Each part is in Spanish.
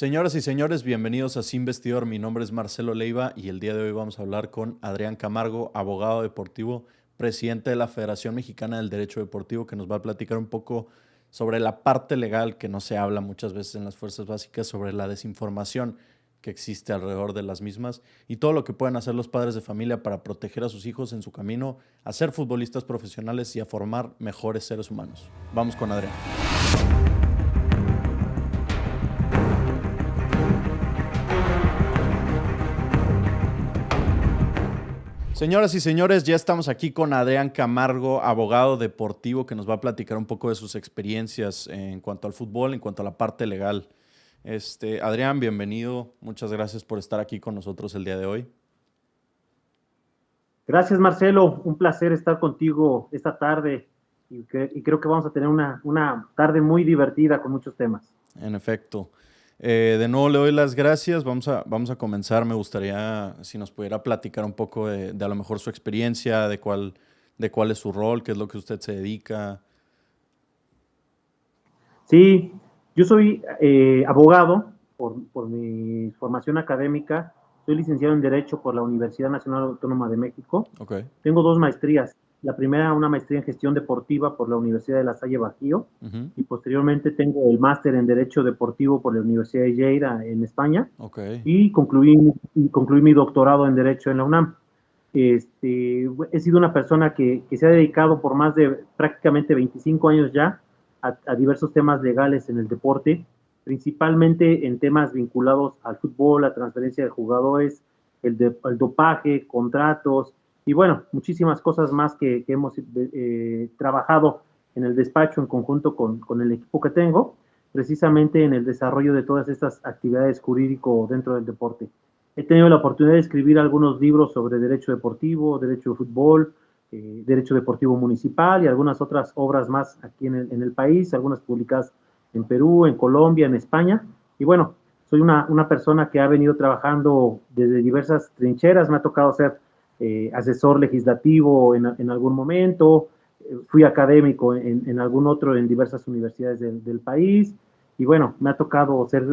Señoras y señores, bienvenidos a Sin Vestidor. Mi nombre es Marcelo Leiva y el día de hoy vamos a hablar con Adrián Camargo, abogado deportivo, presidente de la Federación Mexicana del Derecho Deportivo, que nos va a platicar un poco sobre la parte legal que no se habla muchas veces en las fuerzas básicas, sobre la desinformación que existe alrededor de las mismas y todo lo que pueden hacer los padres de familia para proteger a sus hijos en su camino a ser futbolistas profesionales y a formar mejores seres humanos. Vamos con Adrián. Señoras y señores, ya estamos aquí con Adrián Camargo, abogado deportivo, que nos va a platicar un poco de sus experiencias en cuanto al fútbol, en cuanto a la parte legal. Adrián, bienvenido. Muchas gracias por estar aquí con nosotros el día de hoy. Gracias, Marcelo. Un placer estar contigo esta tarde y creo que vamos a tener una tarde muy divertida con muchos temas. En efecto. De nuevo le doy las gracias. Vamos a comenzar. Me gustaría si nos pudiera platicar un poco de a lo mejor su experiencia, de cuál es su rol, qué es lo que usted se dedica. Sí, yo soy abogado por mi formación académica. Soy licenciado en Derecho por la Universidad Nacional Autónoma de México. Okay. Tengo dos maestrías. La primera, una maestría en Gestión Deportiva por la Universidad de La Salle Bajío. Y posteriormente tengo el máster en Derecho Deportivo por la Universidad de Lleida en España. Okay. Y concluí mi doctorado en Derecho en la UNAM. He sido una persona que se ha dedicado por más de prácticamente 25 años ya a diversos temas legales en el deporte, principalmente en temas vinculados al fútbol, la transferencia de jugadores, el dopaje, contratos y bueno, muchísimas cosas más que hemos trabajado en el despacho en conjunto con el equipo que tengo, precisamente en el desarrollo de todas estas actividades jurídico dentro del deporte. He tenido la oportunidad de escribir algunos libros sobre derecho deportivo, derecho de fútbol, derecho deportivo municipal y algunas otras obras más aquí en el país, algunas publicadas en Perú, en Colombia, en España. Y bueno, soy una persona que ha venido trabajando desde diversas trincheras. Me ha tocado ser asesor legislativo en algún momento, fui académico en algún otro en diversas universidades del país. Y bueno, me ha tocado ser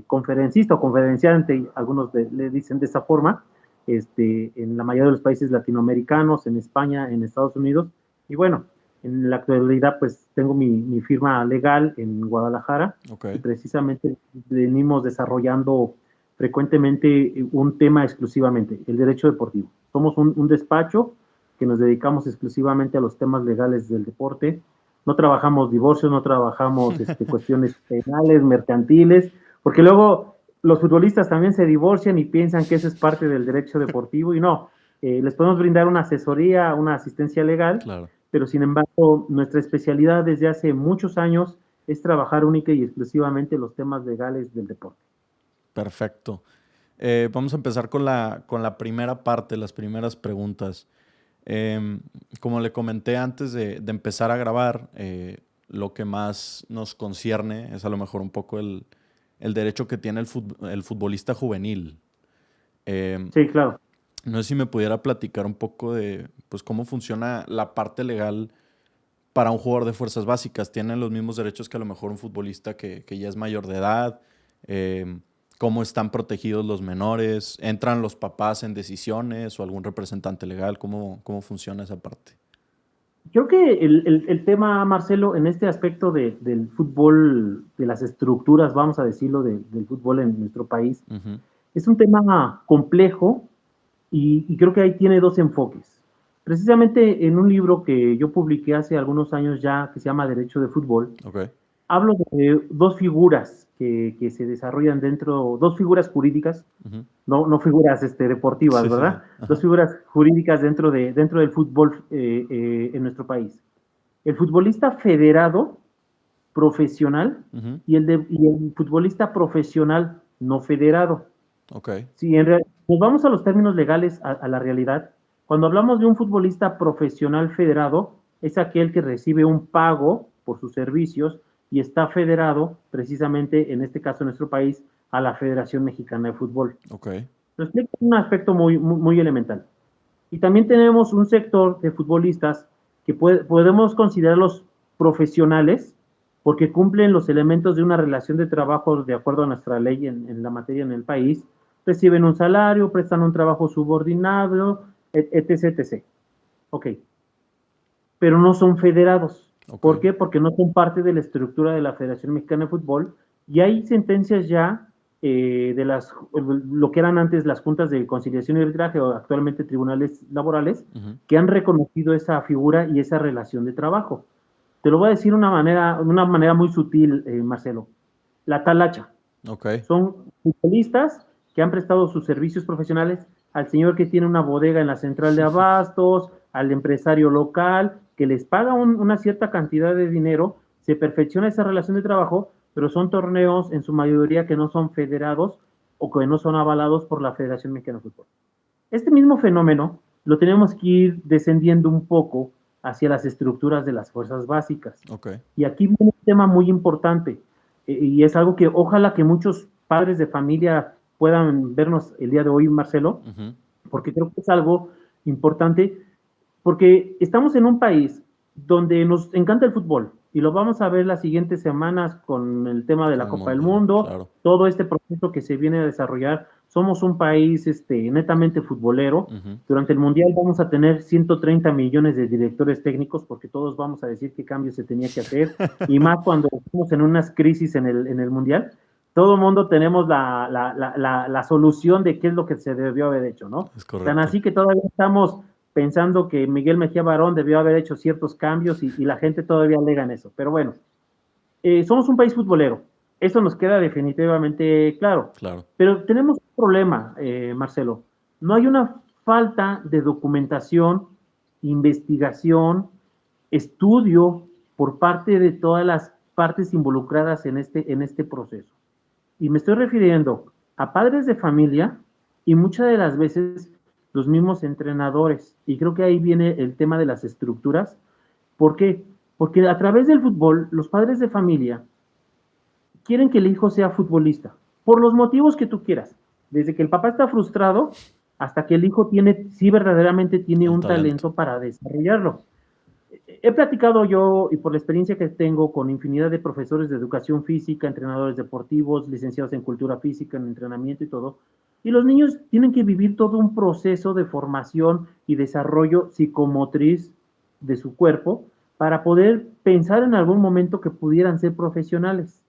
conferencista o conferenciante, algunos le dicen de esa forma, en la mayoría de los países latinoamericanos, en España, en Estados Unidos. Y bueno, en la actualidad pues tengo mi firma legal en Guadalajara. Okay. Y precisamente venimos desarrollando frecuentemente un tema exclusivamente, el derecho deportivo. Somos un despacho que nos dedicamos exclusivamente a los temas legales del deporte. No trabajamos divorcios, no trabajamos cuestiones penales, mercantiles, porque luego los futbolistas también se divorcian y piensan que eso es parte del derecho deportivo y no, les podemos brindar una asesoría, una asistencia legal, Claro. pero sin embargo nuestra especialidad desde hace muchos años es trabajar única y exclusivamente los temas legales del deporte. Perfecto. Vamos a empezar con la primera parte, las primeras preguntas. Como le comenté antes de empezar a grabar, lo que más nos concierne es a lo mejor un poco el derecho que tiene el futbolista juvenil. Sí, claro. No sé si me pudiera platicar un poco de pues, cómo funciona la parte legal para un jugador de fuerzas básicas. ¿Tienen los mismos derechos que a lo mejor un futbolista que ya es mayor de edad? ¿Cómo están protegidos los menores? ¿Entran los papás en decisiones o algún representante legal? ¿Cómo funciona esa parte? Creo que el tema, Marcelo, en este aspecto del fútbol, de las estructuras, vamos a decirlo, del fútbol en nuestro país, es un tema complejo y creo que ahí tiene dos enfoques. Precisamente en un libro que yo publiqué hace algunos años ya, que se llama Derecho de Fútbol, Okay. hablo de dos figuras que se desarrollan dentro, dos figuras jurídicas, no figuras deportivas, Sí, sí, ¿verdad? sí. Dos figuras jurídicas dentro del fútbol en nuestro país. El futbolista federado profesional y el futbolista profesional no federado. Okay. Si nos vamos a los términos legales, a la realidad, cuando hablamos de un futbolista profesional federado, es aquel que recibe un pago por sus servicios y está federado, precisamente en este caso en nuestro país, a la Federación Mexicana de Fútbol. Okay. Lo explico en un aspecto muy elemental. Y también tenemos un sector de futbolistas que podemos considerarlos profesionales, porque cumplen los elementos de una relación de trabajo de acuerdo a nuestra ley en la materia en el país, reciben un salario, prestan un trabajo subordinado, etc, etc. Ok, pero no son federados. Ok. ¿Por qué? Porque no son parte de la estructura de la Federación Mexicana de Fútbol y hay sentencias ya de lo que eran antes las juntas de conciliación y arbitraje o actualmente tribunales laborales que han reconocido esa figura y esa relación de trabajo. Te lo voy a decir de una manera muy sutil, Marcelo. La talacha. Okay. Son futbolistas que han prestado sus servicios profesionales al señor que tiene una bodega en la central de abastos, al empresario local, que les paga una cierta cantidad de dinero, se perfecciona esa relación de trabajo, pero son torneos en su mayoría que no son federados o que no son avalados por la Federación Mexicana de Fútbol. Este mismo fenómeno lo tenemos que ir descendiendo un poco hacia las estructuras de las fuerzas básicas. Okay. Y aquí viene un tema muy importante, y es algo que ojalá que muchos padres de familia puedan vernos el día de hoy, Marcelo, porque creo que es algo importante, porque estamos en un país donde nos encanta el fútbol, y lo vamos a ver las siguientes semanas con el tema de la Copa del Mundo, claro. todo este proceso que se viene a desarrollar. Somos un país netamente futbolero. Durante el Mundial vamos a tener 130 millones de directores técnicos, porque todos vamos a decir qué cambios se tenía que hacer, y más cuando estamos en unas crisis en el Mundial, todo el mundo tenemos la solución de qué es lo que se debió haber hecho, ¿no? Es correcto. Tan así que todavía estamos pensando que Miguel Mejía Barón debió haber hecho ciertos cambios y la gente todavía alega en eso. Pero bueno, somos un país futbolero. Eso nos queda definitivamente claro. Claro. Pero tenemos un problema, Marcelo. No hay una falta de documentación, investigación, estudio por parte de todas las partes involucradas en este proceso. Y me estoy refiriendo a padres de familia y muchas de las veces los mismos entrenadores. Y creo que ahí viene el tema de las estructuras. ¿Por qué? Porque a través del fútbol, los padres de familia quieren que el hijo sea futbolista, por los motivos que tú quieras. Desde que el papá está frustrado hasta que el hijo sí verdaderamente tiene un talento para desarrollarlo. He platicado yo, y por la experiencia que tengo, con infinidad de profesores de educación física, entrenadores deportivos, licenciados en cultura física, en entrenamiento y todo, y los niños tienen que vivir todo un proceso de formación y desarrollo psicomotriz de su cuerpo para poder pensar en algún momento que pudieran ser profesionales.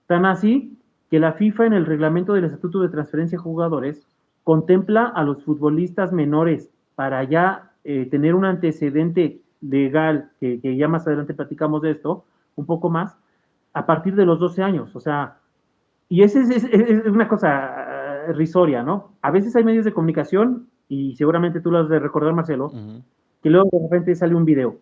Tan así que la FIFA, en el reglamento del Estatuto de Transferencia de Jugadores, contempla a los futbolistas menores para ya tener un antecedente legal, que ya más adelante platicamos de esto, un poco más, a partir de los 12 años. O sea, y esa es una cosa risoria, ¿no? A veces hay medios de comunicación, y seguramente tú lo has de recordar, Marcelo, que luego de repente sale un video.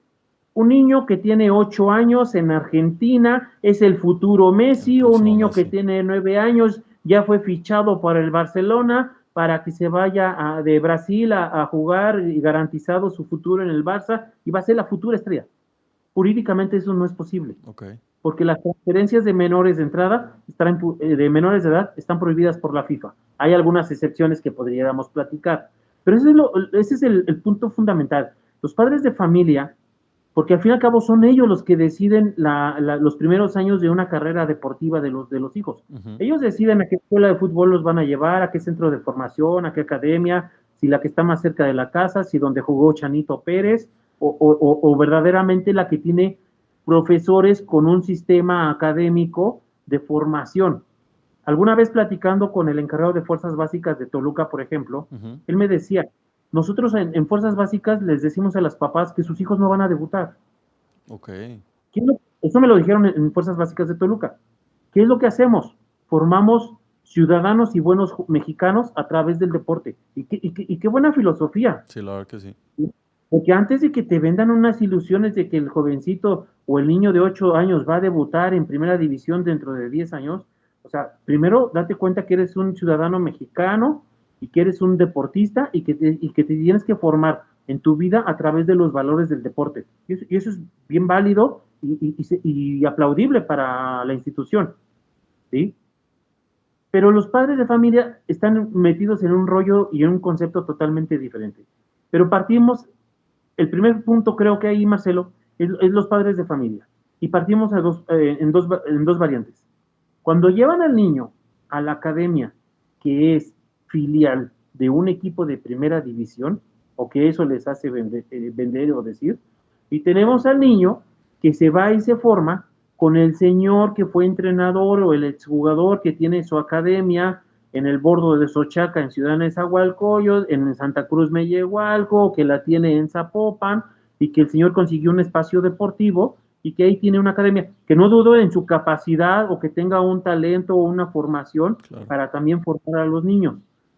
Un niño que tiene 8 años en Argentina es el futuro Messi, o un niño que tiene 9 años ya fue fichado por el Barcelona para que se vaya de Brasil a jugar y garantizado su futuro en el Barça y va a ser la futura estrella. Jurídicamente eso no es posible. Okay. Porque las transferencias de menores de entrada, de menores de edad, están prohibidas por la FIFA. Hay algunas excepciones que podríamos platicar, pero ese es el punto fundamental. Los padres de familia, porque al fin y al cabo son ellos los que deciden los primeros años de una carrera deportiva de los hijos. Ellos deciden a qué escuela de fútbol los van a llevar, a qué centro de formación, a qué academia, si la que está más cerca de la casa, si donde jugó Chanito Pérez, o verdaderamente la que tiene profesores con un sistema académico de formación. Alguna vez platicando con el encargado de Fuerzas Básicas de Toluca, por ejemplo, él me decía, nosotros en Fuerzas Básicas les decimos a las papás que sus hijos no van a debutar. Okay. Eso me lo dijeron en Fuerzas Básicas de Toluca. ¿Qué es lo que hacemos? Formamos ciudadanos y buenos mexicanos a través del deporte. Y qué buena filosofía. Sí, la verdad que sí. Porque antes de que te vendan unas ilusiones de que el jovencito o el niño de 8 años va a debutar en primera división dentro de 10 años, o sea, primero date cuenta que eres un ciudadano mexicano y que eres un deportista y que te tienes que formar en tu vida a través de los valores del deporte. Y eso es bien válido y aplaudible para la institución, ¿sí? Pero los padres de familia están metidos en un rollo y en un concepto totalmente diferente. Pero partimos, el primer punto creo que ahí, Marcelo, es los padres de familia. y partimos en dos variantes. Cuando llevan al niño a la academia, que es filial de un equipo de primera división, o que eso les hace vender o decir, y tenemos al niño que se va y se forma con el señor que fue entrenador o el exjugador que tiene su academia en el bordo de Sochaca, en Ciudad Nezahualcóyotl, en Santa Cruz Mellehualco, que la tiene en Zapopan, y que el señor consiguió un espacio deportivo y que ahí tiene una academia, que no dudo en su capacidad o que tenga un talento o una formación Claro. para también formar a los niños.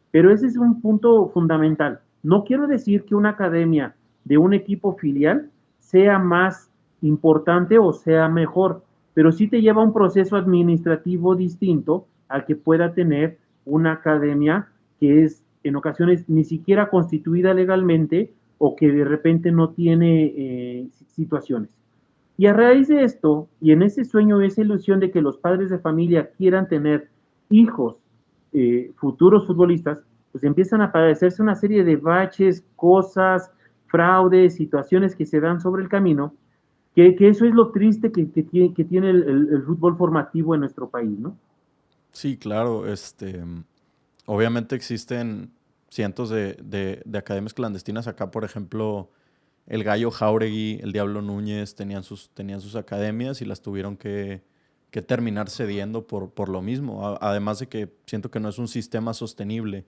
Pero ese es un punto fundamental. No quiero decir que una academia de un equipo filial sea más importante o sea mejor, pero sí te lleva a un proceso administrativo distinto al que pueda tener una academia que es en ocasiones ni siquiera constituida legalmente o que de repente no tiene situaciones. Y a raíz de esto, y en ese sueño, esa ilusión de que los padres de familia quieran tener hijos futuros futbolistas, pues empiezan a aparecerse una serie de baches, cosas, fraudes, situaciones que se dan sobre el camino, que eso es lo triste que tiene el fútbol formativo en nuestro país, ¿no? Sí, claro. Obviamente existen cientos de academias clandestinas. Acá, por ejemplo, el Gallo Jauregui, el Diablo Núñez tenían sus academias y las tuvieron que terminar cediendo por lo mismo. Además de que siento que no es un sistema sostenible.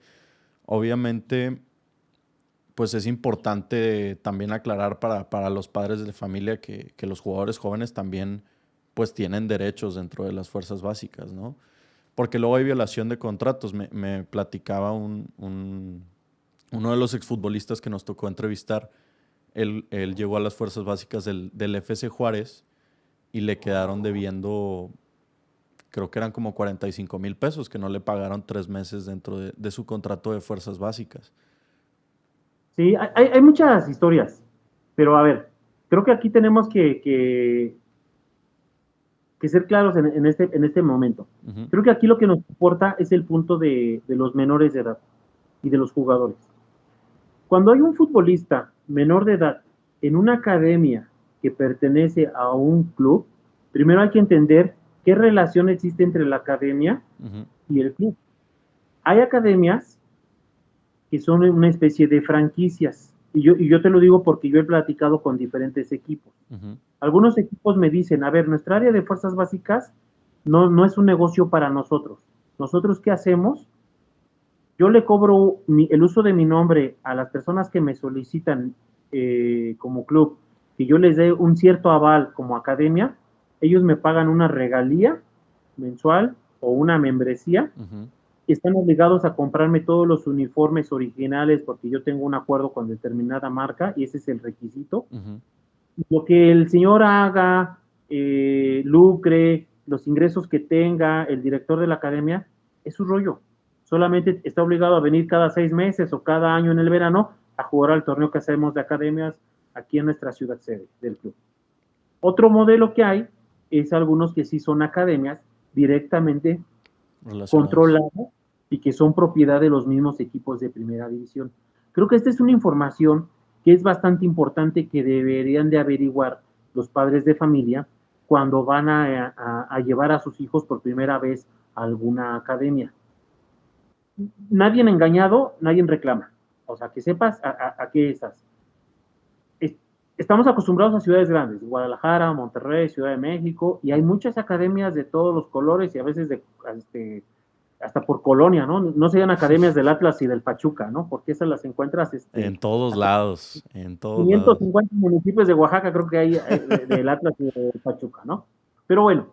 Obviamente, pues es importante también aclarar para los padres de familia que los jugadores jóvenes también pues tienen derechos dentro de las fuerzas básicas, ¿no? Porque luego hay violación de contratos. Me platicaba uno de los exfutbolistas que nos tocó entrevistar. Él llegó a las fuerzas básicas del FC Juárez y le quedaron debiendo, creo que eran como 45,000 pesos que no le pagaron 3 meses dentro de su contrato de fuerzas básicas. Sí, hay muchas historias, pero a ver, creo que aquí tenemos que ser claros en este momento. Uh-huh. Creo que aquí lo que nos importa es el punto de los menores de edad y de los jugadores. Cuando hay un futbolista menor de edad en una academia que pertenece a un club, primero hay que entender qué relación existe entre la academia Uh-huh. y el club. Hay academias que son una especie de franquicias, y yo te lo digo porque yo he platicado con diferentes equipos. Uh-huh. Algunos equipos me dicen, a ver, nuestra área de fuerzas básicas no es un negocio para nosotros. ¿Nosotros qué hacemos? Yo le cobro el uso de mi nombre a las personas que me solicitan como club, que yo les dé un cierto aval como academia, ellos me pagan una regalía mensual o una membresía, Uh-huh. están obligados a comprarme todos los uniformes originales porque yo tengo un acuerdo con determinada marca y ese es el requisito. Uh-huh. Lo que el señor haga, lucre, los ingresos que tenga el director de la academia, es su rollo. Solamente está obligado a venir cada 6 meses o cada año en el verano a jugar al torneo que hacemos de academias aquí en nuestra ciudad sede del club. Otro modelo que hay es algunos que sí son academias directamente controladas y que son propiedad de los mismos equipos de primera división. Creo que esta es una información que es bastante importante que deberían de averiguar los padres de familia cuando van a llevar a sus hijos por primera vez a alguna academia. Nadie engañado, nadie reclama. O sea, que sepas a qué estás. Estamos acostumbrados a ciudades grandes, Guadalajara, Monterrey, Ciudad de México, y hay muchas academias de todos los colores y a veces hasta por colonia, ¿no? No sean academias del Atlas y del Pachuca, ¿no? Porque esas las encuentras En todos lados, en todos lados. 550 municipios de Oaxaca creo que hay del Atlas y del Pachuca, ¿no? Pero bueno,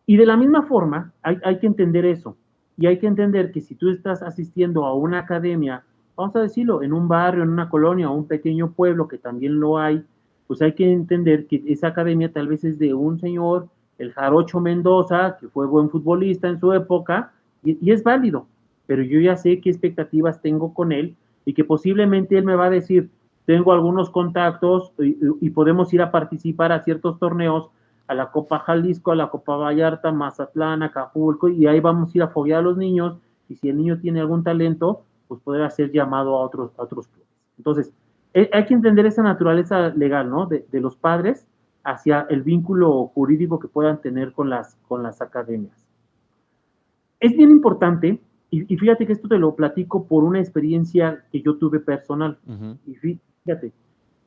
y de la misma forma hay que entender eso, y hay que entender que si tú estás asistiendo a una academia, vamos a decirlo, en un barrio, en una colonia o un pequeño pueblo que también lo hay, pues hay que entender que esa academia tal vez es de un señor, el Jarocho Mendoza, que fue buen futbolista en su época, y es válido, pero yo ya sé qué expectativas tengo con él y que posiblemente él me va a decir, tengo algunos contactos y podemos ir a participar a ciertos torneos, a la Copa Jalisco, a la Copa Vallarta, Mazatlán, Acapulco, y ahí vamos a ir a foguear a los niños, y si el niño tiene algún talento, pues podrá ser llamado a otros clubes. Entonces, hay que entender esa naturaleza legal, ¿no? De los padres hacia el vínculo jurídico que puedan tener con las academias. Es bien importante, y fíjate que esto te lo platico por una experiencia que yo tuve personal. Y fíjate,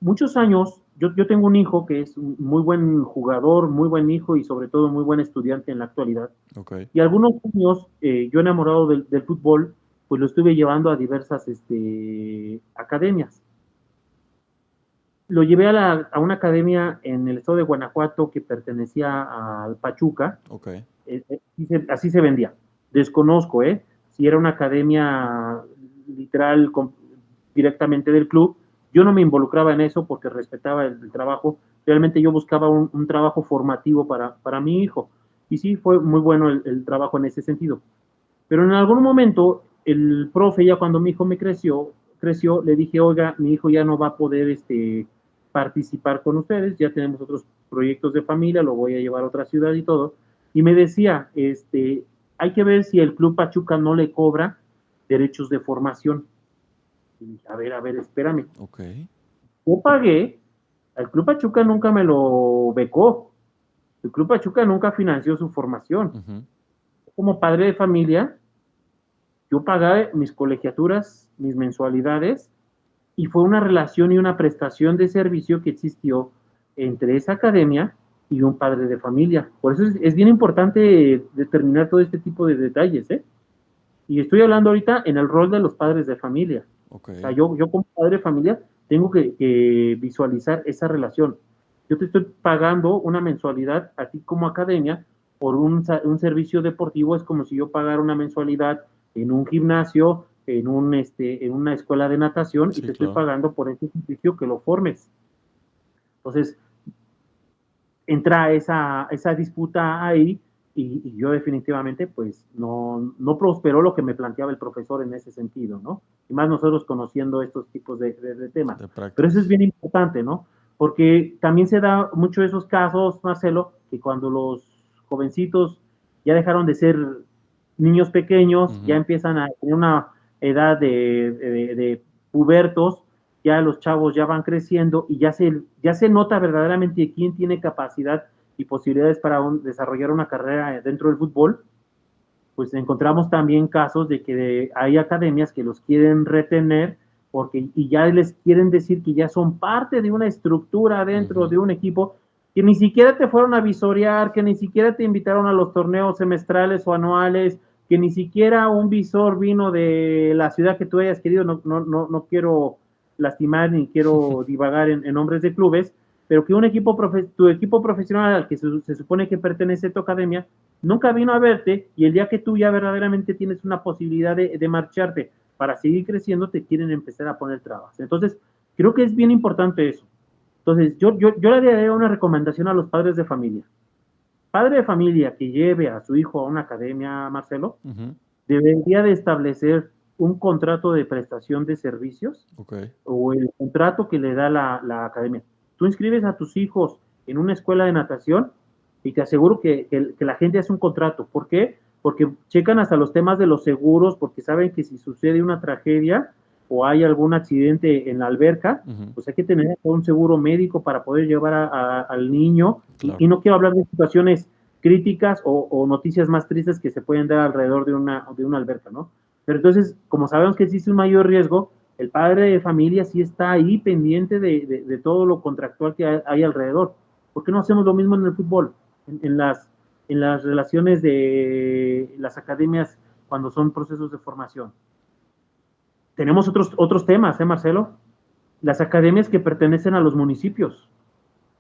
muchos años, yo tengo un hijo que es un muy buen jugador, muy buen hijo y sobre todo muy buen estudiante en la actualidad. Okay. Y algunos años, yo enamorado del fútbol, pues lo estuve llevando a diversas academias. Lo llevé a una academia en el estado de Guanajuato que pertenecía al Pachuca. Okay. Así se vendía. Desconozco, si era una academia literal directamente del club. Yo no me involucraba en eso porque respetaba el trabajo. Realmente yo buscaba un trabajo formativo para mi hijo. Y sí, fue muy bueno el trabajo en ese sentido. Pero en algún momento, el profe, ya cuando mi hijo me creció, le dije, oiga, mi hijo ya no va a poder participar con ustedes, ya tenemos otros proyectos de familia, lo voy a llevar a otra ciudad y todo. Y me decía, hay que ver si el Club Pachuca no le cobra derechos de formación. Y dije, a ver, espérame. Okay. Yo pagué, el Club Pachuca nunca me lo becó, el Club Pachuca nunca financió su formación. Como padre de familia, yo pagaba mis colegiaturas, mis mensualidades, y fue una relación y una prestación de servicio que existió entre esa academia y un padre de familia. Por eso es bien importante determinar todo este tipo de detalles, ¿eh? Y estoy hablando ahorita en el rol de los padres de familia. Okay. O sea, yo como padre de familia tengo que visualizar esa relación. Yo te estoy pagando una mensualidad a ti como academia por un servicio deportivo, es como si yo pagara una mensualidad en un gimnasio, en una escuela de natación, Sí, y te estoy claro. pagando por ese servicio que lo formes. Entonces, entra esa disputa ahí y yo definitivamente pues no prosperó lo que me planteaba el profesor en ese sentido, ¿no? Y más nosotros conociendo estos tipos de temas. De Pero eso es prácticas. bien importante, ¿no? Porque también se da mucho esos casos, Marcelo, que cuando los jovencitos ya dejaron de ser niños pequeños, ya empiezan a tener una edad de pubertos, ya los chavos ya van creciendo y ya se nota verdaderamente quién tiene capacidad y posibilidades para desarrollar una carrera dentro del fútbol. Pues encontramos también casos de que hay academias que los quieren retener y ya les quieren decir que ya son parte de una estructura dentro de un equipo, que ni siquiera te fueron a visorear, que ni siquiera te invitaron a los torneos semestrales o anuales, que ni siquiera un visor vino de la ciudad que tú hayas querido. No quiero lastimar ni quiero divagar en nombres de clubes, pero que tu equipo profesional al que se supone que pertenece a tu academia nunca vino a verte, y el día que tú ya verdaderamente tienes una posibilidad de marcharte para seguir creciendo, te quieren empezar a poner trabas. Entonces, creo que es bien importante eso. Entonces, yo le daría una recomendación a los padres de familia. Padre de familia que lleve a su hijo a una academia, Marcelo, debería de establecer un contrato de prestación de servicios, o el contrato que le da la academia. Tú inscribes a tus hijos en una escuela de natación y te aseguro que la gente hace un contrato. ¿Por qué? Porque checan hasta los temas de los seguros, porque saben que si sucede una tragedia o hay algún accidente en la alberca, pues hay que tener un seguro médico para poder llevar al niño. Claro. Y no quiero hablar de situaciones críticas o noticias más tristes que se pueden dar alrededor de una alberca, ¿no? Pero entonces, como sabemos que existe un mayor riesgo, el padre de familia sí está ahí pendiente de todo lo contractual que hay alrededor. ¿Por qué no hacemos lo mismo en el fútbol? En las relaciones de las academias cuando son procesos de formación. Tenemos otros temas, Marcelo? Las academias que pertenecen a los municipios.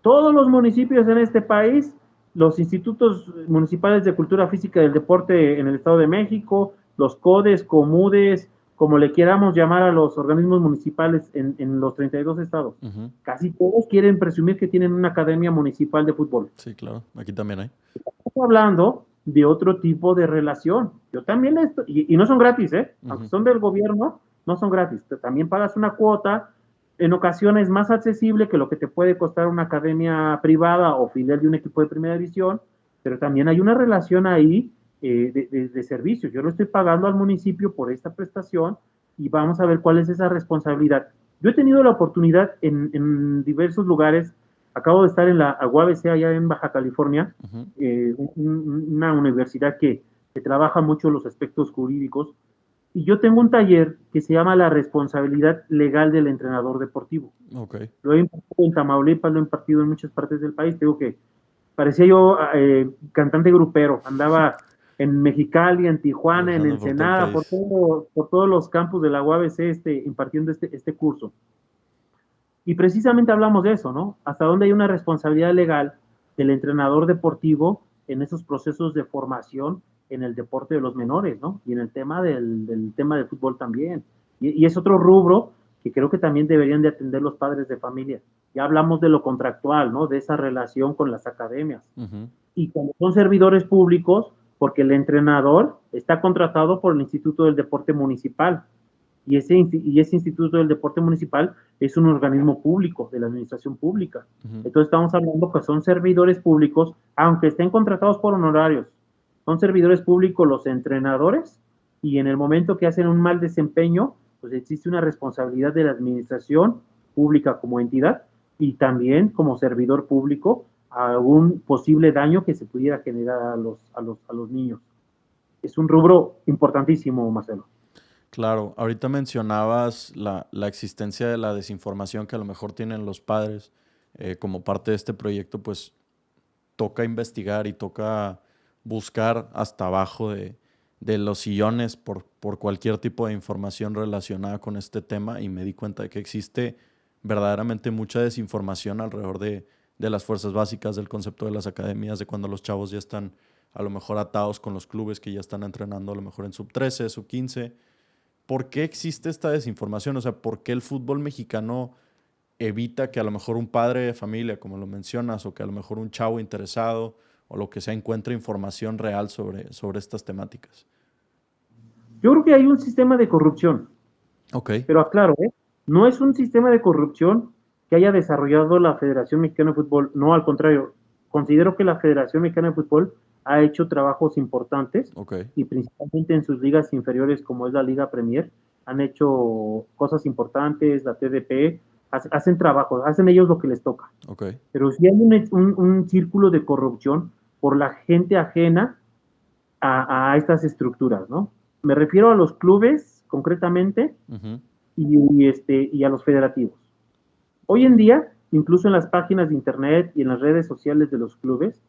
Todos los municipios en este país, los institutos municipales de cultura física y del deporte en el Estado de México, los CODES, COMUDES, como le queramos llamar a los organismos municipales en los 32 estados. Casi todos quieren presumir que tienen una academia municipal de fútbol. Sí, claro. Aquí también hay. Estamos hablando de otro tipo de relación. Yo también y no son gratis, aunque son del gobierno, no son gratis. También pagas una cuota, en ocasiones más accesible que lo que te puede costar una academia privada o filial de un equipo de primera división, pero también hay una relación ahí de servicios. Yo lo estoy pagando al municipio por esta prestación y vamos a ver cuál es esa responsabilidad. Yo he tenido la oportunidad en diversos lugares Acabo de estar en la UABC allá en Baja California, Ujú. una universidad que trabaja mucho los aspectos jurídicos, y yo tengo un taller que se llama la responsabilidad legal del entrenador deportivo. Ok. Lo he impartido en Tamaulipas, lo he impartido en muchas partes del país. Digo que parecía yo cantante grupero, andaba en Mexicali, en Tijuana, en Viajando por todo el Ensenada, país. por todos los campus de la UABC impartiendo este curso. Y precisamente hablamos de eso, ¿no? Hasta dónde hay una responsabilidad legal del entrenador deportivo en esos procesos de formación en el deporte de los menores, ¿no? Y en el tema del tema del fútbol también. Y es otro rubro que creo que también deberían de atender los padres de familia. Ya hablamos de lo contractual, ¿no? De esa relación con las academias. Ujú. Y como son servidores públicos, porque el entrenador está contratado por el Instituto del Deporte Municipal y ese Instituto del Deporte Municipal es un organismo público, de la administración pública. Ujú. Entonces estamos hablando que son servidores públicos, aunque estén contratados por honorarios. Son servidores públicos los entrenadores y en el momento que hacen un mal desempeño, pues existe una responsabilidad de la administración pública como entidad y también como servidor público a algún posible daño que se pudiera generar a los niños. Es un rubro importantísimo, Marcelo. Claro, ahorita mencionabas la existencia de la desinformación que a lo mejor tienen los padres. Como parte de este proyecto, pues toca investigar y toca buscar hasta abajo de los sillones por cualquier tipo de información relacionada con este tema y me di cuenta de que existe verdaderamente mucha desinformación alrededor de las fuerzas básicas, del concepto de las academias, de cuando los chavos ya están a lo mejor atados con los clubes que ya están entrenando a lo mejor en sub 13, sub 15. ¿Por qué existe esta desinformación? O sea, ¿por qué el fútbol mexicano evita que a lo mejor un padre de familia, como lo mencionas, o que a lo mejor un chavo interesado o lo que sea encuentre información real sobre estas temáticas? Yo creo que hay un sistema de corrupción, Ok, pero aclaro, ¿eh? No es un sistema de corrupción que haya desarrollado la Federación Mexicana de Fútbol, no, al contrario, considero que la Federación Mexicana de Fútbol ha hecho trabajos importantes ok, y principalmente en sus ligas inferiores como es la Liga Premier, han hecho cosas importantes, la TDP, hacen trabajos, hacen ellos lo que les toca, ok. pero sí hay un círculo de corrupción por la gente ajena a estas estructuras, ¿no? Me refiero a los clubes concretamente Ujú. y a los federativos. Hoy en día, incluso en las páginas de internet y en las redes sociales de los clubes,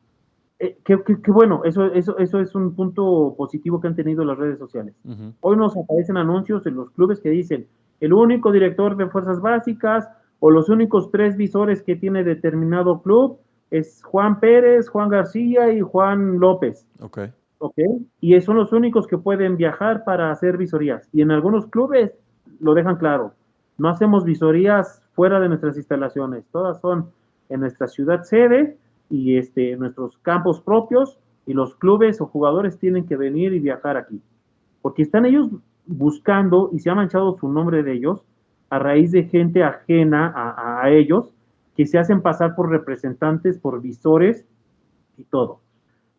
que bueno, eso es un punto positivo que han tenido las redes sociales. Ujú. Hoy nos aparecen anuncios en los clubes que dicen el único director de fuerzas básicas o los únicos 3 visores que tiene determinado club es Juan Pérez, Juan García y Juan López. Ok, ¿Ok? Y son los únicos que pueden viajar para hacer visorías. Y en algunos clubes lo dejan claro, no hacemos visorías fuera de nuestras instalaciones, todas son en nuestra ciudad sede y en nuestros campos propios y los clubes o jugadores tienen que venir y viajar aquí. Porque están ellos buscando y se ha manchado su nombre de ellos a raíz de gente ajena a ellos que se hacen pasar por representantes, por visores y todo.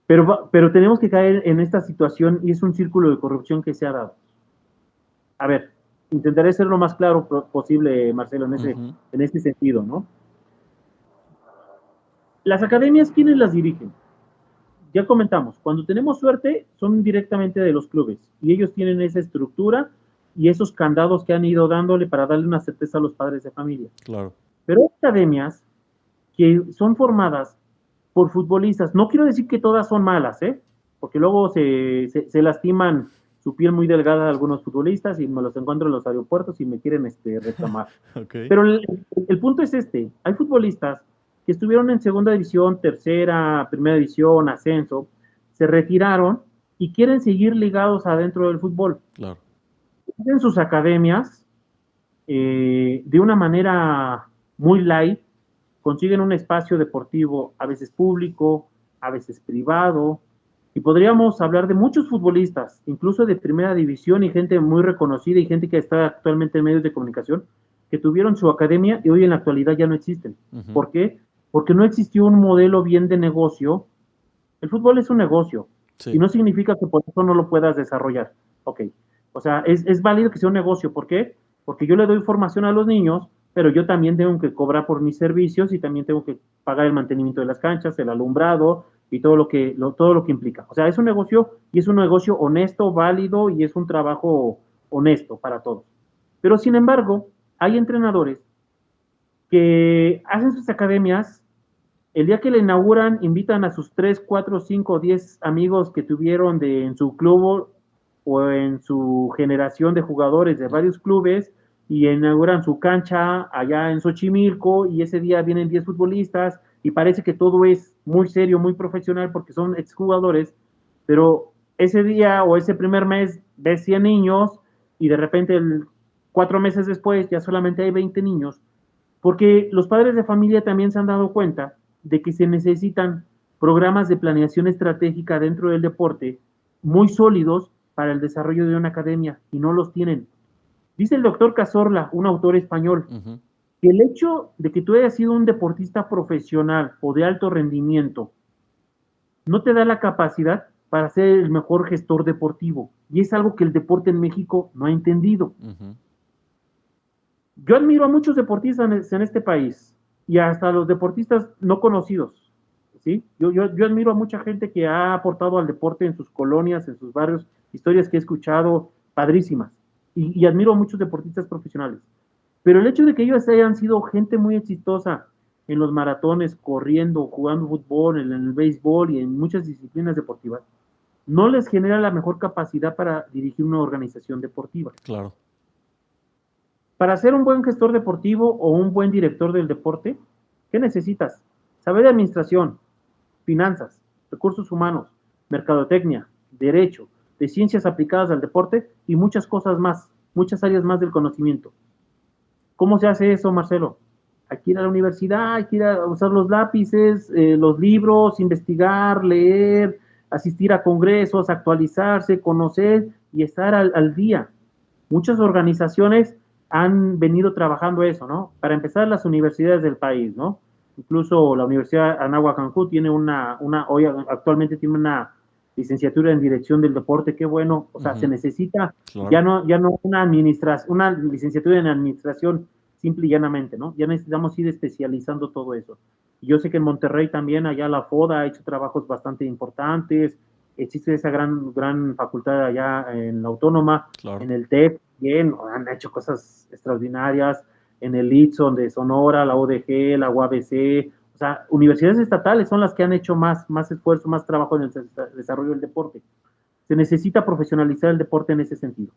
Pero tenemos que caer en esta situación y es un círculo de corrupción que se ha dado. A ver, intentaré ser lo más claro posible, Marcelo, ujú. en este sentido, ¿no? Las academias, ¿quiénes las dirigen? Ya comentamos, cuando tenemos suerte son directamente de los clubes y ellos tienen esa estructura y esos candados que han ido dándole para darle una certeza a los padres de familia. Claro. Pero hay academias que son formadas por futbolistas. No quiero decir que todas son malas, ¿eh? Porque luego se lastiman su piel muy delgada de algunos futbolistas y me los encuentro en los aeropuertos y me quieren reclamar. Ok. Pero el punto es este, hay futbolistas que estuvieron en segunda división, tercera, primera división, ascenso, se retiraron y quieren seguir ligados adentro del fútbol. Claro. En sus academias, de una manera muy light, consiguen un espacio deportivo, a veces público, a veces privado, y podríamos hablar de muchos futbolistas, incluso de primera división y gente muy reconocida y gente que está actualmente en medios de comunicación, que tuvieron su academia y hoy en la actualidad ya no existen. Ujú. ¿Por qué? Porque no existió un modelo bien de negocio. El fútbol es un negocio y Sí. no significa que por eso no lo puedas desarrollar. Ok. O sea, es válido que sea un negocio. ¿Por qué? Porque yo le doy formación a los niños, pero yo también tengo que cobrar por mis servicios y también tengo que pagar el mantenimiento de las canchas, el alumbrado y todo lo que implica. O sea, es un negocio y es un negocio honesto, válido y es un trabajo honesto para todos. Pero sin embargo, hay entrenadores que hacen sus academias, el día que le inauguran, invitan a sus 3, 4, 5, 10 amigos que tuvieron en su club o en su generación de jugadores de varios clubes y inauguran su cancha allá en Xochimilco y ese día vienen 10 futbolistas y parece que todo es muy serio, muy profesional porque son exjugadores, pero ese día o ese primer mes ves 100 niños y de repente 4 meses después ya solamente hay 20 niños, porque los padres de familia también se han dado cuenta de que se necesitan programas de planeación estratégica dentro del deporte muy sólidos para el desarrollo de una academia y no los tienen. Dice el doctor Cazorla, un autor español, que el hecho de que tú hayas sido un deportista profesional o de alto rendimiento no te da la capacidad para ser el mejor gestor deportivo. Y es algo que el deporte en México no ha entendido. Yo admiro a muchos deportistas en este país y hasta los deportistas no conocidos. ¿Sí? Yo admiro a mucha gente que ha aportado al deporte en sus colonias, en sus barrios, historias que he escuchado padrísimas. Y admiro a muchos deportistas profesionales. Pero el hecho de que ellos hayan sido gente muy exitosa en los maratones, corriendo, jugando fútbol, en el béisbol y en muchas disciplinas deportivas, no les genera la mejor capacidad para dirigir una organización deportiva. Claro. Para ser un buen gestor deportivo o un buen director del deporte, ¿qué necesitas? Saber de administración, finanzas, recursos humanos, mercadotecnia, derecho, de ciencias aplicadas al deporte y muchas cosas más, muchas áreas más del conocimiento. ¿Cómo se hace eso, Marcelo? Hay que ir a la universidad, hay que ir a usar los lápices, los libros, investigar, leer, asistir a congresos, actualizarse, conocer y estar al día. Muchas organizaciones han venido trabajando eso, ¿no? Para empezar, las universidades del país, ¿no? Incluso la Universidad Anáhuac Cancún tiene hoy actualmente tiene una licenciatura en dirección del deporte, qué bueno, o sea, se necesita claro. ya no una licenciatura en administración simple y llanamente, ¿no? Ya necesitamos ir especializando todo eso. Y yo sé que en Monterrey también, allá la FODA ha hecho trabajos bastante importantes, existe esa gran facultad allá en la Autónoma, claro. En el TEC, bien, han hecho cosas extraordinarias, en el ITSON de Sonora, la UDG, la UABC, o sea, universidades estatales son las que han hecho más esfuerzo, más trabajo en el desarrollo del deporte. Se necesita profesionalizar el deporte en ese sentido.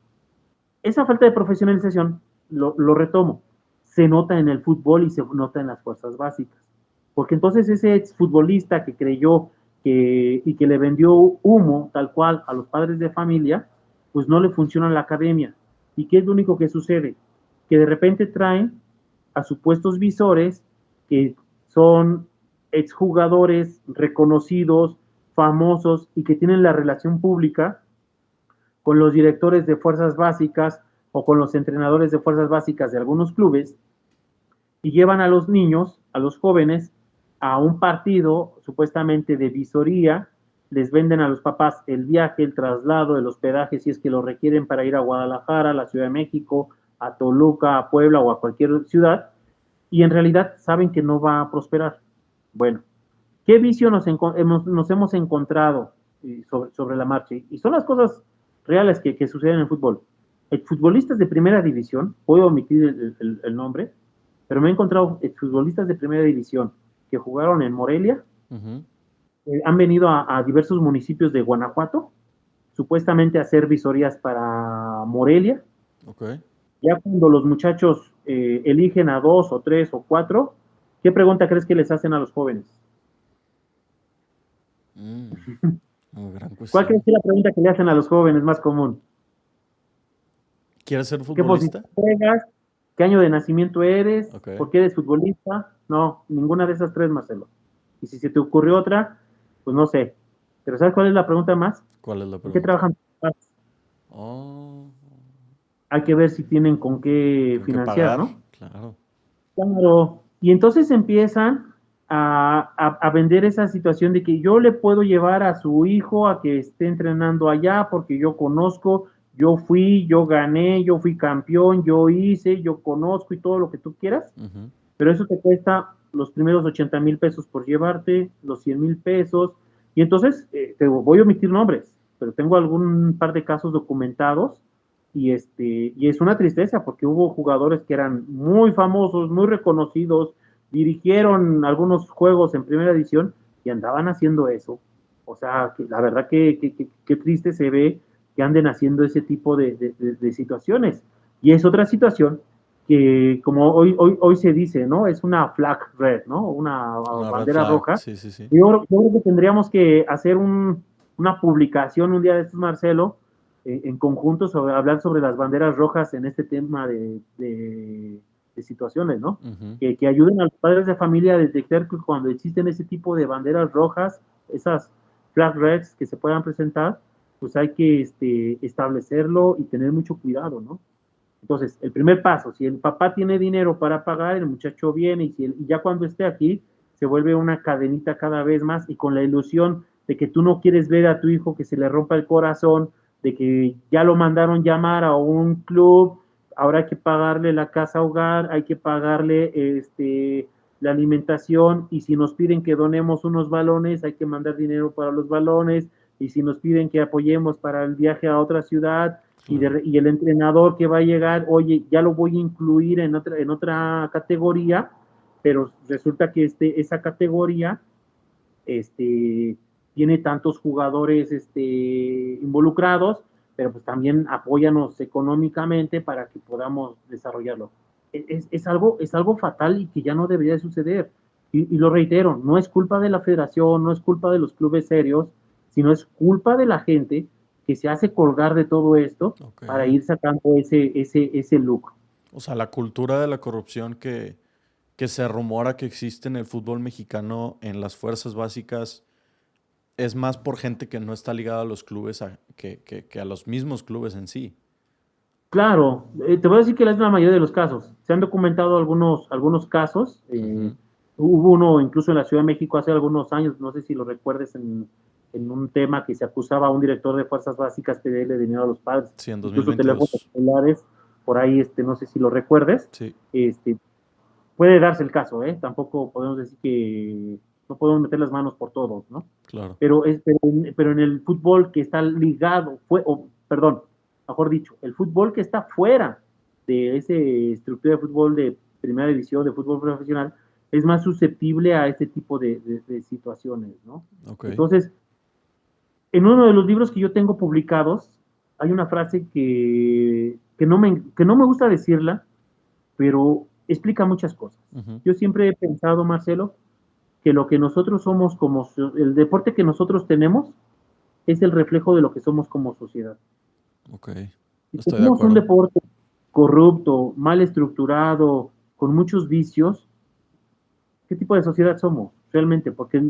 Esa falta de profesionalización, lo retomo, se nota en el fútbol y se nota en las fuerzas básicas. Porque entonces ese exfutbolista que creyó y que le vendió humo tal cual a los padres de familia, pues no le funciona en la academia. ¿Y qué es lo único que sucede? Que de repente traen a supuestos visores que son exjugadores reconocidos, famosos y que tienen la relación pública con los directores de fuerzas básicas o con los entrenadores de fuerzas básicas de algunos clubes y llevan a los niños, a los jóvenes, a un partido supuestamente de visoría, les venden a los papás el viaje, el traslado, el hospedaje, si es que lo requieren para ir a Guadalajara, a la Ciudad de México, a Toluca, a Puebla o a cualquier ciudad, y en realidad saben que no va a prosperar. Bueno, ¿qué vicio nos hemos encontrado sobre la marcha? Y son las cosas reales que suceden en el fútbol. Futbolistas de primera división, puedo omitir el nombre, pero me he encontrado futbolistas de primera división que jugaron en Morelia, han venido a diversos municipios de Guanajuato, supuestamente a hacer visorías para Morelia. Okay. Ya cuando los muchachos eligen a 2 o 3 o 4, ¿qué pregunta crees que les hacen a los jóvenes? Gran cuestión. ¿Cuál crees que es la pregunta que le hacen a los jóvenes más común? ¿Quieres ser futbolista? ¿Qué posición juegas? ¿Qué año de nacimiento eres? Okay. ¿Por qué eres futbolista? No, ninguna de esas 3, Marcelo. Y si se te ocurrió otra, pues no sé. Pero ¿sabes cuál es la pregunta más? ¿Cuál es la pregunta? ¿Por qué trabajan? Hay que ver si tienen con qué financiar, ¿no? Claro. Claro. Y entonces empiezan a vender esa situación de que yo le puedo llevar a su hijo a que esté entrenando allá porque yo conozco yo fui, yo gané, yo fui campeón, yo hice, yo conozco y todo lo que tú quieras, pero eso te cuesta los primeros 80,000 pesos por llevarte, los 100,000 pesos, y entonces te voy a omitir nombres, pero tengo algún par de casos documentados y es una tristeza porque hubo jugadores que eran muy famosos, muy reconocidos, dirigieron algunos juegos en primera edición y andaban haciendo eso. O sea, que la verdad que triste se ve que anden haciendo ese tipo de situaciones. Y es otra situación que, como hoy se dice, ¿no? Es una flag red, ¿no? Una Una red bandera flag, roja. sí, sí, sí. Yo creo que tendríamos que hacer una publicación un día de estos, Marcelo, en conjunto, sobre hablar sobre las banderas rojas en este tema de situaciones, ¿no? Que ayuden a los padres de familia a detectar que cuando existen ese tipo de banderas rojas, esas flag reds que se puedan presentar, pues hay que establecerlo y tener mucho cuidado, ¿no? Entonces, el primer paso, si el papá tiene dinero para pagar, el muchacho viene y ya cuando esté aquí, se vuelve una cadenita cada vez más y con la ilusión de que tú no quieres ver a tu hijo que se le rompa el corazón, de que ya lo mandaron llamar a un club, ahora hay que pagarle la casa hogar, hay que pagarle la alimentación y si nos piden que donemos unos balones, hay que mandar dinero para los balones y si nos piden que apoyemos para el viaje a otra ciudad, y el entrenador que va a llegar, oye, ya lo voy a incluir en otra categoría, pero resulta que esa categoría tiene tantos jugadores involucrados, pero pues también apóyanos económicamente para que podamos desarrollarlo. Es algo fatal y que ya no debería de suceder. Y lo reitero, no es culpa de la federación, no es culpa de los clubes serios, sino es culpa de la gente que se hace colgar de todo esto para ir sacando ese lucro. O sea, la cultura de la corrupción que se rumora que existe en el fútbol mexicano en las fuerzas básicas es más por gente que no está ligada a los clubes que a los mismos clubes en sí. Claro, te voy a decir que es la mayoría de los casos. Se han documentado algunos casos. Hubo uno incluso en la Ciudad de México hace algunos años, no sé si lo recuerdes, en un tema que se acusaba a un director de fuerzas básicas que le dinero a los padres, Sí, en incluso teléfonos 2022. celulares, por ahí, no sé si lo recuerdes. Sí, Puede darse el caso, ¿eh? Tampoco podemos decir que no podemos meter las manos por todos, ¿no? claro. Pero en el fútbol que está ligado, perdón, mejor dicho, el fútbol que está fuera de esa estructura de fútbol de primera división, de fútbol profesional, es más susceptible a este tipo de situaciones, ¿no? Okay. Entonces, en uno de los libros que yo tengo publicados, hay una frase que no me gusta decirla, pero explica muchas cosas. Yo siempre he pensado, Marcelo, que lo que nosotros somos el deporte que nosotros tenemos es el reflejo de lo que somos como sociedad. Ok, Si estoy de tenemos un acuerdo. deporte corrupto, mal estructurado, con muchos vicios, ¿qué tipo de sociedad somos realmente? Porque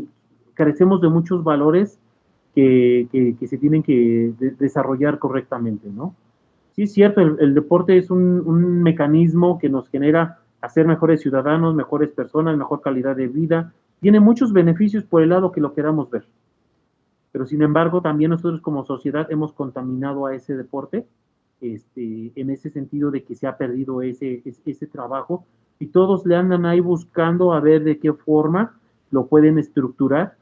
carecemos de muchos valores que se tienen que desarrollar correctamente, ¿no? Sí, es cierto, el deporte es un mecanismo que nos genera hacer mejores ciudadanos, mejores personas, mejor calidad de vida. Tiene muchos beneficios por el lado que lo queramos ver. Pero sin embargo, también nosotros como sociedad hemos contaminado a ese deporte, en ese sentido de que se ha perdido ese trabajo y todos le andan ahí buscando a ver de qué forma lo pueden estructurar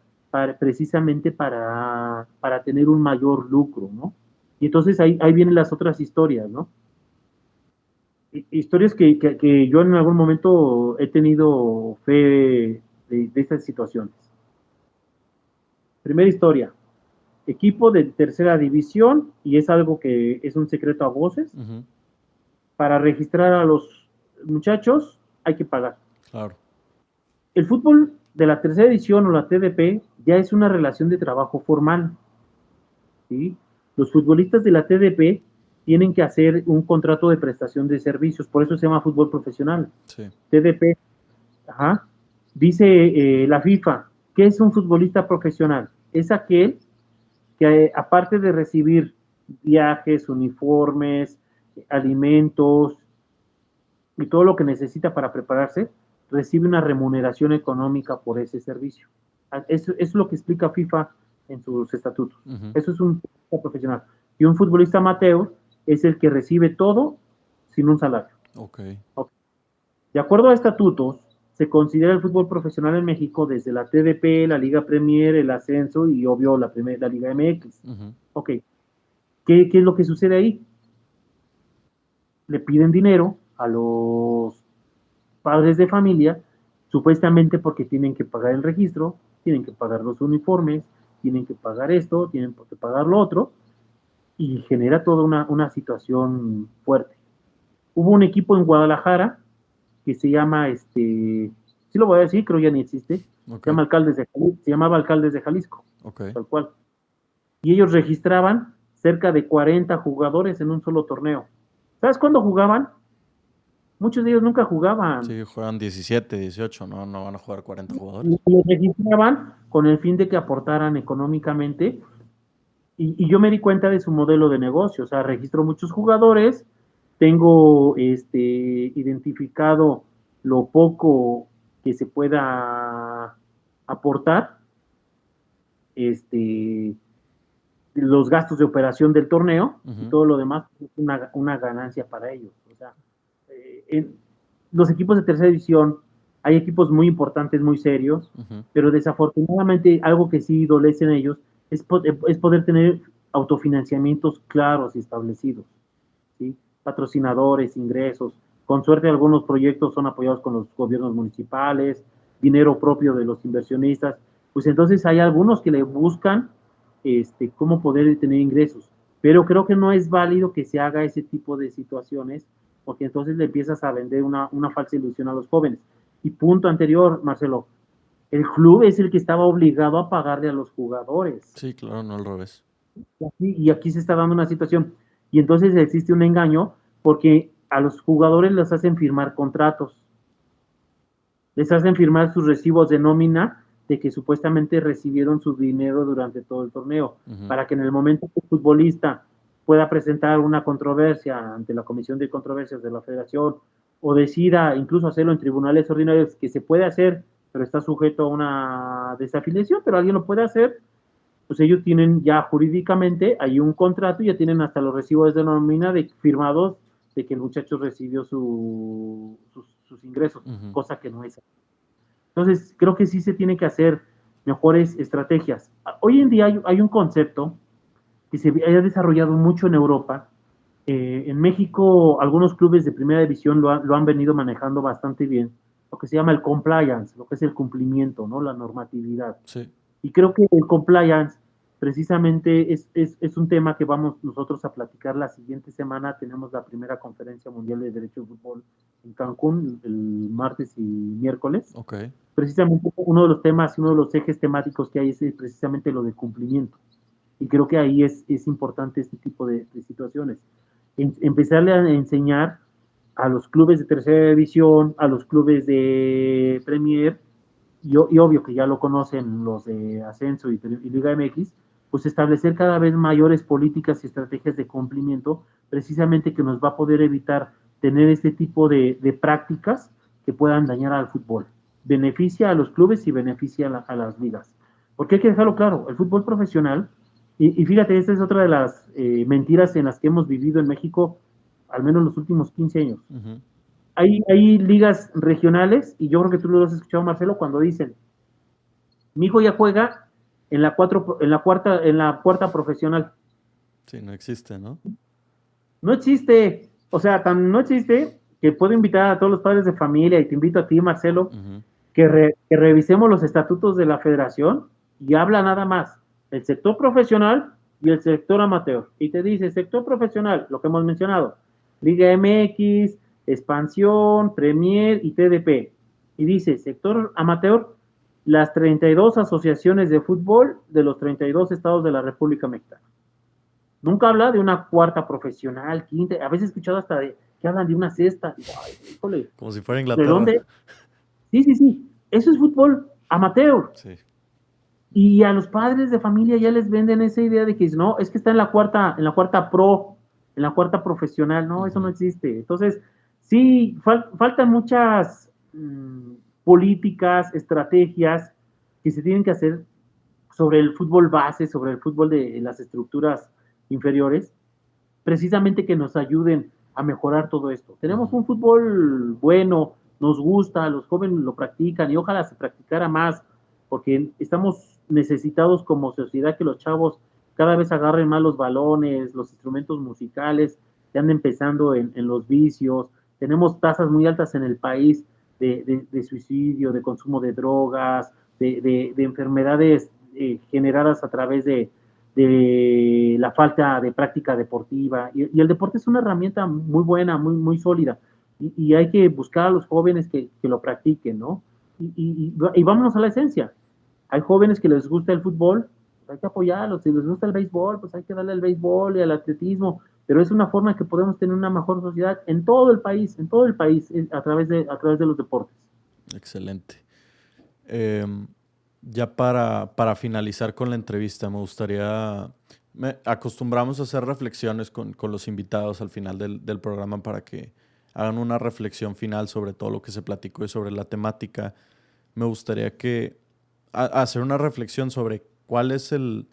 precisamente para tener un mayor lucro, ¿no? Y entonces ahí vienen las otras historias, ¿no? Historias que yo en algún momento he tenido fe de estas situaciones. Primera historia, equipo de tercera división, y es algo que es un secreto a voces, para registrar a los muchachos hay que pagar. Claro. El fútbol de la tercera división o la TDP ya es una relación de trabajo formal, ¿sí? Los futbolistas de la TDP tienen que hacer un contrato de prestación de servicios, por eso se llama fútbol profesional. Sí. TDP. Ajá. Dice la FIFA, ¿qué es un futbolista profesional? Es aquel que aparte de recibir viajes, uniformes, alimentos y todo lo que necesita para prepararse, recibe una remuneración económica por ese servicio. Eso es lo que explica FIFA en sus estatutos. Eso es un futbolista profesional. Y un futbolista amateur es el que recibe todo sin un salario. Ok. Ok. De acuerdo a estatutos, se considera el fútbol profesional en México desde la TDP, la Liga Premier, el ascenso y obvio la Liga MX. Ok. ¿Qué es lo que sucede ahí? Le piden dinero a los padres de familia, supuestamente porque tienen que pagar el registro, tienen que pagar los uniformes, tienen que pagar esto, tienen que pagar lo otro, y genera toda una situación fuerte. Hubo un equipo en Guadalajara que se llama, sí lo voy a decir, creo ya ni existe, Okay. se llamaba Alcaldes de Jalisco, okay. tal cual. Y ellos registraban cerca de 40 jugadores en un solo torneo. ¿Sabes cuándo jugaban? Muchos de ellos nunca jugaban. Sí, juegan 17, 18, no van a jugar 40 jugadores. Y los registraban con el fin de que aportaran económicamente. Y yo me di cuenta de su modelo de negocio. O sea, registro muchos jugadores, tengo identificado lo poco que se pueda aportar, los gastos de operación del torneo y todo lo demás es una ganancia para ellos. O sea, en los equipos de tercera división, hay equipos muy importantes, muy serios, pero desafortunadamente algo que sí dolece en ellos es poder tener autofinanciamientos claros y establecidos, ¿sí? Patrocinadores, ingresos. Con suerte algunos proyectos son apoyados con los gobiernos municipales, dinero propio de los inversionistas. Pues entonces hay algunos que le buscan cómo poder tener ingresos. Pero creo que no es válido que se haga ese tipo de situaciones, porque entonces le empiezas a vender una falsa ilusión a los jóvenes. Y punto anterior, Marcelo, el club es el que estaba obligado a pagarle a los jugadores. Sí, claro, no al revés. Y aquí se está dando una situación. Y entonces existe un engaño porque a los jugadores les hacen firmar contratos, les hacen firmar sus recibos de nómina de que supuestamente recibieron su dinero durante todo el torneo, para que en el momento que el futbolista pueda presentar una controversia ante la Comisión de Controversias de la Federación o decida incluso hacerlo en tribunales ordinarios, que se puede hacer, pero está sujeto a una desafiliación, pero alguien lo puede hacer, pues ellos tienen ya jurídicamente, hay un contrato y ya tienen hasta los recibos de nómina firmados de que el muchacho recibió sus ingresos, cosa que no es. Entonces, creo que sí se tiene que hacer mejores estrategias. Hoy en día hay un concepto que se ha desarrollado mucho en Europa. En México, algunos clubes de primera división lo han venido manejando bastante bien, lo que se llama el compliance, lo que es el cumplimiento, ¿no? La normatividad. Sí. Y creo que el compliance precisamente es un tema que vamos nosotros a platicar la siguiente semana. Tenemos la primera conferencia mundial de derecho de fútbol en Cancún el martes y miércoles. Okay. Precisamente uno de los temas, uno de los ejes temáticos que hay es precisamente lo de cumplimiento. Y creo que ahí es importante este tipo de situaciones. Empezarle a enseñar a los clubes de tercera división, a los clubes de Premier, y obvio que ya lo conocen los de Ascenso y Liga MX, pues establecer cada vez mayores políticas y estrategias de cumplimiento, precisamente que nos va a poder evitar tener este tipo de prácticas que puedan dañar al fútbol. Beneficia a los clubes y beneficia a las ligas. Porque hay que dejarlo claro, el fútbol profesional, y fíjate, esta es otra de las mentiras en las que hemos vivido en México, al menos los últimos 15 años. Hay ligas regionales, y yo creo que tú lo has escuchado, Marcelo, cuando dicen, mi hijo ya juega en la cuarta profesional. Sí, no existe, ¿no? No existe, o sea, no existe que puedo invitar a todos los padres de familia, y te invito a ti, Marcelo, que revisemos los estatutos de la federación, y habla nada más el sector profesional y el sector amateur. Y te dice, sector profesional, lo que hemos mencionado, Liga MX, Expansión, Premier y TDP. Y dice, sector amateur, las 32 asociaciones de fútbol de los 32 estados de la República Mexicana. Nunca habla de una cuarta profesional, quinta, a veces he escuchado hasta que hablan de una sexta. Ay, híjole, como si fuera Inglaterra. ¿de dónde? Sí, eso es fútbol amateur. Sí. Y a los padres de familia ya les venden esa idea de que no, es que está en la cuarta pro, en la cuarta profesional. No, eso no existe. Entonces, sí, faltan muchas políticas, estrategias que se tienen que hacer sobre el fútbol base, sobre el fútbol de las estructuras inferiores, precisamente que nos ayuden a mejorar todo esto. Tenemos un fútbol bueno, nos gusta, los jóvenes lo practican y ojalá se practicara más, porque estamos necesitados como sociedad que los chavos cada vez agarren más los balones, los instrumentos musicales, que anden empezando en los vicios. Tenemos tasas muy altas en el país de suicidio, de consumo de drogas, de enfermedades generadas a través de la falta de práctica deportiva. Y el deporte es una herramienta muy buena, muy sólida. Y hay que buscar a los jóvenes que lo practiquen, ¿no? Y vámonos a la esencia. Hay jóvenes que les gusta el fútbol, pues hay que apoyarlos. Si les gusta el béisbol, pues hay que darle al béisbol y al atletismo. Pero es una forma que podemos tener una mejor sociedad en todo el país, a través de los deportes. Excelente. Ya para finalizar con la entrevista, me gustaría, acostumbramos a hacer reflexiones con los invitados al final del programa para que hagan una reflexión final sobre todo lo que se platicó y sobre la temática. Me gustaría hacer una reflexión sobre cuál es el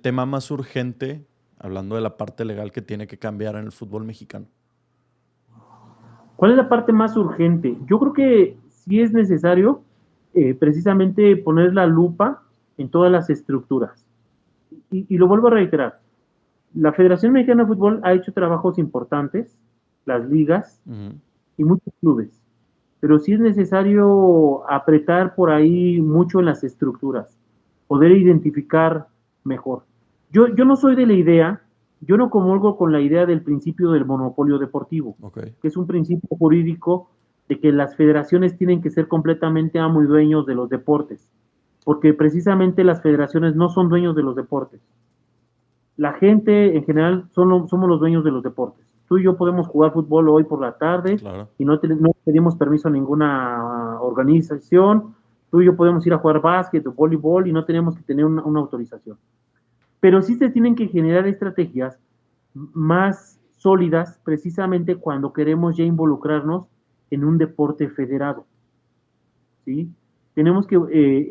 tema más urgente, hablando de la parte legal, que tiene que cambiar en el fútbol mexicano. ¿Cuál es la parte más urgente? Yo creo que sí es necesario precisamente poner la lupa en todas las estructuras. Y lo vuelvo a reiterar, la Federación Mexicana de Fútbol ha hecho trabajos importantes, las ligas y muchos clubes, pero sí es necesario apretar por ahí mucho en las estructuras, poder identificar mejor. Yo no soy de la idea, yo no comulgo con la idea del principio del monopolio deportivo, que es un principio jurídico de que las federaciones tienen que ser completamente amo y dueños de los deportes, porque precisamente las federaciones no son dueños de los deportes. La gente en general somos los dueños de los deportes. Tú y yo podemos jugar fútbol hoy por la tarde y no pedimos permiso a ninguna organización. Tú y yo podemos ir a jugar básquet o voleibol y no tenemos que tener una autorización. Pero sí se tienen que generar estrategias más sólidas precisamente cuando queremos ya involucrarnos en un deporte federado. ¿Sí? Tenemos que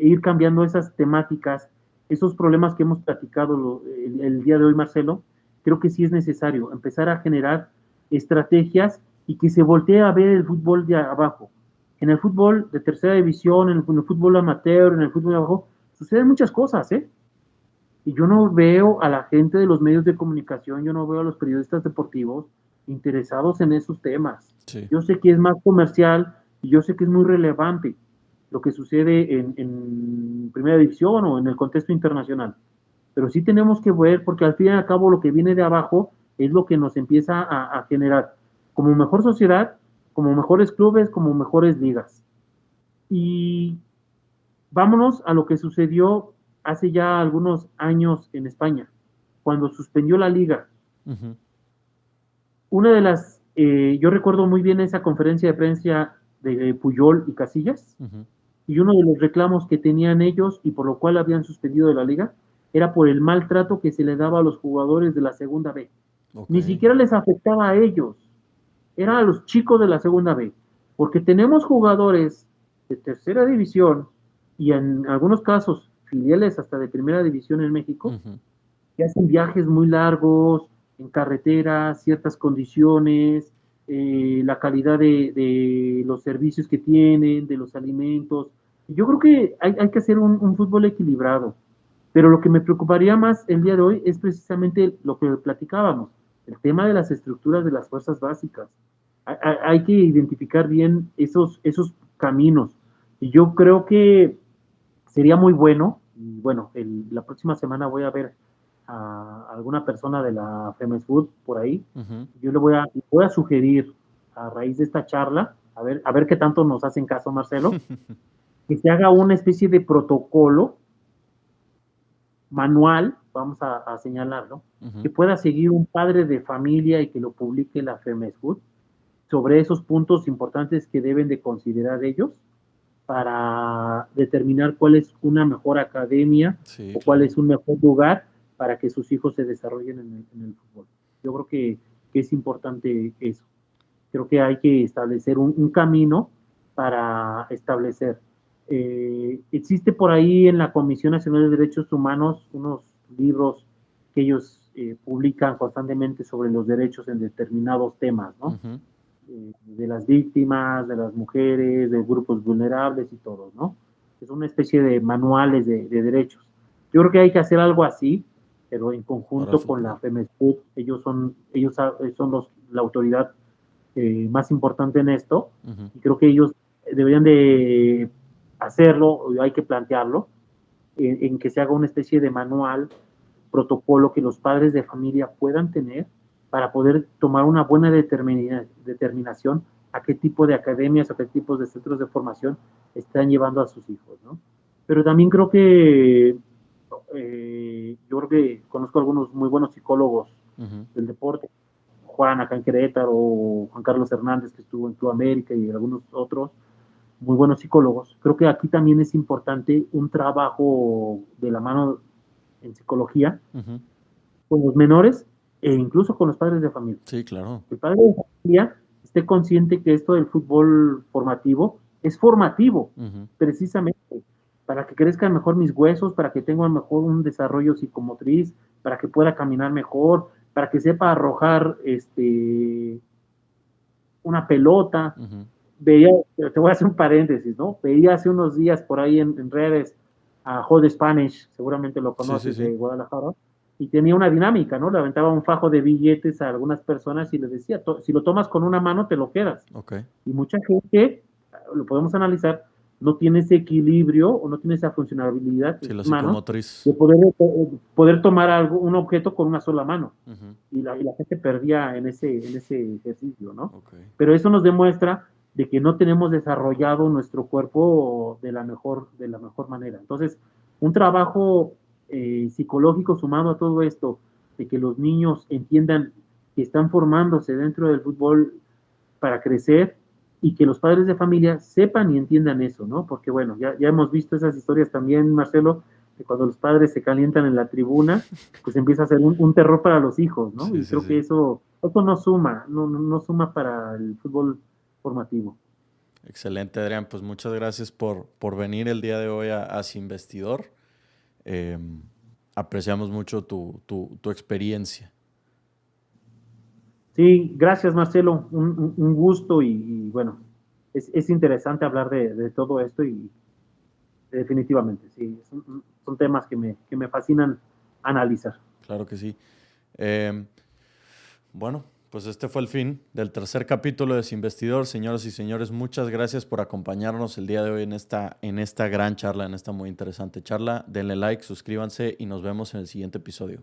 ir cambiando esas temáticas, esos problemas que hemos platicado el día de hoy, Marcelo. Creo que sí es necesario empezar a generar estrategias y que se voltee a ver el fútbol de abajo. En el fútbol de tercera división, en el fútbol amateur, en el fútbol de abajo, suceden muchas cosas, ¿eh? Y yo no veo a la gente de los medios de comunicación, yo no veo a los periodistas deportivos interesados en esos temas. Sí. Yo sé que es más comercial y yo sé que es muy relevante lo que sucede en primera división o en el contexto internacional. Pero sí tenemos que ver, porque al fin y al cabo lo que viene de abajo es lo que nos empieza a generar como mejor sociedad, como mejores clubes, como mejores ligas. Y vámonos a lo que sucedió hace ya algunos años en España, cuando suspendió la liga. Una de las, yo recuerdo muy bien esa conferencia de prensa de Puyol y Casillas, y uno de los reclamos que tenían ellos y por lo cual habían suspendido de la liga era por el maltrato que se le daba a los jugadores de la segunda B. Ni siquiera les afectaba a ellos, eran a los chicos de la segunda B, porque tenemos jugadores de tercera división y en algunos casos filiales hasta de primera división en México, que hacen viajes muy largos en carretera, ciertas condiciones, la calidad de los servicios que tienen, de los alimentos. Yo creo que hay que hacer un fútbol equilibrado, pero lo que me preocuparía más el día de hoy es precisamente lo que platicábamos, el tema de las estructuras de las fuerzas básicas. Hay que identificar bien esos caminos. Y yo creo que sería muy bueno, y bueno, la próxima semana voy a ver a alguna persona de la Femes Food por ahí. Yo le voy a sugerir a raíz de esta charla, a ver qué tanto nos hacen caso, Marcelo, que se haga una especie de protocolo manual, vamos a señalarlo, que pueda seguir un padre de familia y que lo publique la Femes Food sobre esos puntos importantes que deben de considerar ellos para determinar cuál es una mejor academia o cuál es un mejor lugar para que sus hijos se desarrollen en el fútbol. Yo creo que es importante eso. Creo que hay que establecer un camino para establecer. Existe por ahí en la Comisión Nacional de Derechos Humanos unos libros que ellos publican constantemente sobre los derechos en determinados temas, ¿no? Ujú. De las víctimas, de las mujeres, de grupos vulnerables y todo, ¿no? Es una especie de manuales de derechos. Yo creo que hay que hacer algo así, pero en Para el conjunto con la fútbol. FEMESPUT, son la autoridad más importante en esto, Ujú. y creo que ellos deberían de hacerlo, hay que plantearlo, en que se haga una especie de manual, protocolo que los padres de familia puedan tener para poder tomar una buena determinación a qué tipo de academias, a qué tipos de centros de formación están llevando a sus hijos, ¿no? Pero también creo que yo creo que conozco algunos muy buenos psicólogos Ujú. del deporte, Juan acá en Querétaro, Juan Carlos Hernández que estuvo en Club América y algunos otros muy buenos psicólogos. Creo que aquí también es importante un trabajo de la mano en psicología Ujú. con los menores e incluso con los padres de familia. Sí, claro. Que el padre de familia esté consciente que esto del fútbol formativo es formativo, Ujú. precisamente, para que crezcan mejor mis huesos, para que tenga mejor un desarrollo psicomotriz, para que pueda caminar mejor, para que sepa arrojar una pelota. Ujú. Veía, te voy a hacer un paréntesis, ¿no? Veía hace unos días por ahí en redes a Hot Spanish, seguramente lo Sí, sí, conoces, sí. de Guadalajara, y tenía una dinámica, ¿no? Le aventaba un fajo de billetes a algunas personas y les decía, si lo tomas con una mano, te lo quedas. Ok. Y mucha gente, lo podemos analizar, no tiene ese equilibrio o no tiene esa funcionalidad en Sí, la sus manos psicomotriz. de poder tomar un objeto con una sola mano. Ujú. Y la gente perdía en ese ejercicio, ¿no? Ok. Pero eso nos demuestra de que no tenemos desarrollado nuestro cuerpo de la mejor manera. Entonces, un trabajo psicológico sumado a todo esto, de que los niños entiendan que están formándose dentro del fútbol para crecer y que los padres de familia sepan y entiendan eso, ¿no? Porque bueno, ya hemos visto esas historias también, Marcelo, de cuando los padres se calientan en la tribuna, pues empieza a ser un terror para los hijos, ¿no? Sí, Y sí, creo que sí. eso no suma, no suma para el fútbol formativo. Excelente, Adrián. Pues muchas gracias por venir el día de hoy a Sin Vestidor. Eh, Apreciamos mucho tu experiencia. Sí, gracias Marcelo, un gusto y bueno, es interesante hablar de todo esto y definitivamente, sí, son temas que me fascinan analizar. Claro que sí. Eh, bueno, pues este fue el fin del tercer capítulo de Sin Vestidor. Señoras y señores, muchas gracias por acompañarnos el día de hoy en esta gran charla, en esta muy interesante charla. Denle like, suscríbanse y nos vemos en el siguiente episodio.